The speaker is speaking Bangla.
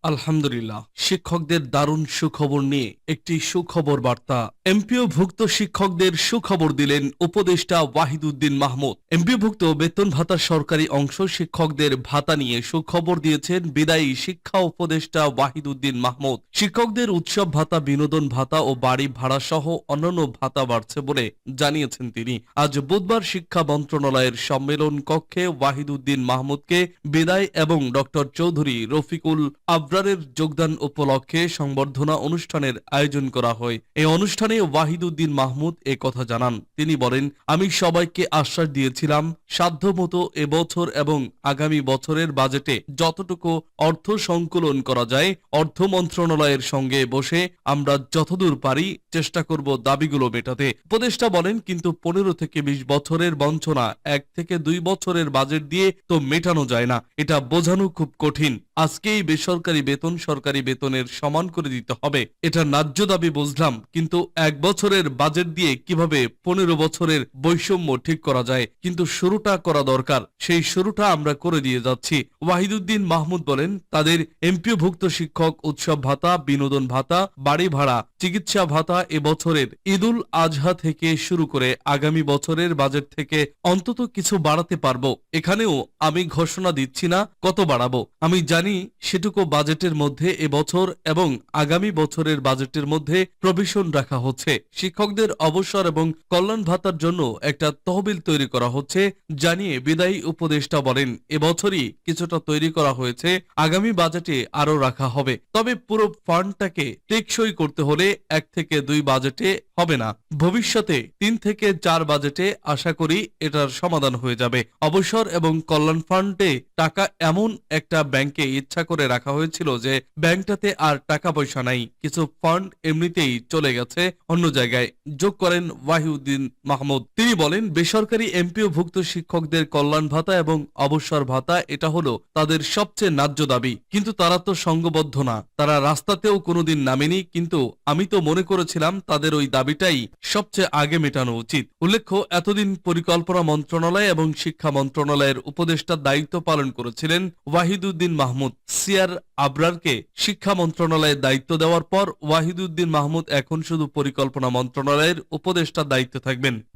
আলহামদুলিল্লাহ, শিক্ষকদের দারুণ সুখবর নিয়ে একটি সুখবর বার্তা। এমপিওভুক্ত শিক্ষকদের সুখবর দিলেন উপদেষ্টা ওয়াহিদুদ্দিন মাহমুদ। এমপিওভুক্ত বেতন ভাতার সরকারি অংশ শিক্ষকদের ভাতা নিয়ে সুখবর দিয়েছেন বিদায়ী শিক্ষা উপদেষ্টা ওয়াহিদুদ্দিন মাহমুদ। শিক্ষকদের উৎসব ভাতা, বিনোদন ভাতা ও বাড়ি ভাড়া সহ অন্যান্য ভাতা বাড়ছে বলে জানিয়েছেন তিনি। আজ বুধবার শিক্ষা মন্ত্রণালয়ের সম্মেলন কক্ষে ওয়াহিদুদ্দিন মাহমুদকে বিদায় এবং ডক্টর চৌধুরী রফিকুল আবরারের যোগদান উপলক্ষে সংবর্ধনা অনুষ্ঠানের আয়োজন করা হয়। এই অনুষ্ঠানে ওয়াহিদুদ্দিন মাহমুদ এ কথা জানান। তিনি বলেন, আমি সবাইকে আশ্বাস দিয়েছিলাম সাধ্যমতো এবছর এবং আগামী বছরের বাজেটে যতটুকু অর্থ সংকলন করা যায় অর্থ মন্ত্রণালয়ের সঙ্গে বসে আমরা যতদূর পারি চেষ্টা করব দাবিগুলো মেটাতে। উপদেষ্টা বলেন, কিন্তু 15 থেকে 20 বছরের বঞ্চনা 1 থেকে 2 বছরের বাজেট দিয়ে তো মেটানো যায় না। এটা বোঝানো খুব কঠিন। আজকেই বেসরকারি বেতন সরকারি বেতনের সমান করে দিতে হবে, এটা ন্যায্য দাবি বুঝলাম, কিন্তু 1 বছরের বাজেট দিয়ে কিভাবে 15 বছরের বৈষম্য ঠিক করা যায়, কিন্তু শুরুটা করা দরকার, সেই শুরুটা আমরা করে দিয়ে যাচ্ছি। ওয়াহিদুদ্দিন মাহমুদ বলেন, তাদের এমপিওভুক্ত শিক্ষক উৎসব ভাতা, বিনোদন ভাতা, বাড়ি ভাড়া, চিকিৎসা ভাতা এবছরের ঈদুল আজহা থেকে শুরু করে আগামী বছরের বাজেট থেকে অন্তত কিছু বাড়াতে পারবো। এখানেও আমি ঘোষণা দিচ্ছি না কত বাড়াবো, আমি জানি সেটুকু বাজেটের মধ্যে এবছর এবং আগামী বছরের বাজেটের মধ্যে প্রভিশন রাখা হচ্ছে। শিক্ষকদের অবসর এবং কল্যাণ ভাতার জন্য একটা তহবিল তৈরি করা হচ্ছে জানিয়ে বিদায়ী উপদেষ্টা বলেন, এবছরই কিছুটা তৈরি করা হয়েছে, আগামী বাজেটে আরো রাখা হবে। তবে পুরো ফান্ডটাকে টেকসই করতে হলে 1 থেকে 2 বাজেটে হবে না, ভবিষ্যতে 3 থেকে 4 বাজেটে আশা করি এটার সমাধান হয়ে যাবে। অবসর এবং কল্যাণ ফান্ডে টাকা এমন একটা ব্যাংকে ইচ্ছা করে রাখা হয়েছিল যে ব্যাংকটাতে আর টাকা পয়সা নাই, কিছু ফান্ড এমনিতেই চলে গেছে অন্য জায়গায়, যোগ করেন ওয়াহিদুদ্দিন মাহমুদ। তিনি বলেন, বেসরকারি এমপিওভুক্ত শিক্ষকদের কল্যাণ ভাতা এবং অবসর ভাতা এটা হলো তাদের সবচেয়ে ন্যায্য দাবি, কিন্তু তারা তো সংঘবদ্ধ না, তারা রাস্তাতেও কোনোদিন নামেনি, কিন্তু আমি তো মনে করেছিলাম তাদের ওই দাবিটাই সবচেয়ে আগে মেটানো উচিত। উল্লেখ্য, এতদিন পরিকল্পনা মন্ত্রণালয় এবং শিক্ষা মন্ত্রণালয়ের উপদেষ্টার দায়িত্ব পালন করেছিলেন ওয়াহিদুদ্দিন মাহমুদ। সিআর আবরারকে শিক্ষা মন্ত্রণালয়ের দায়িত্ব দেওয়ার পর ওয়াহিদুদ্দিন মাহমুদ এখন শুধু পরিকল্পনা মন্ত্রণালয়ের উপদেষ্টার দায়িত্বে থাকবেন।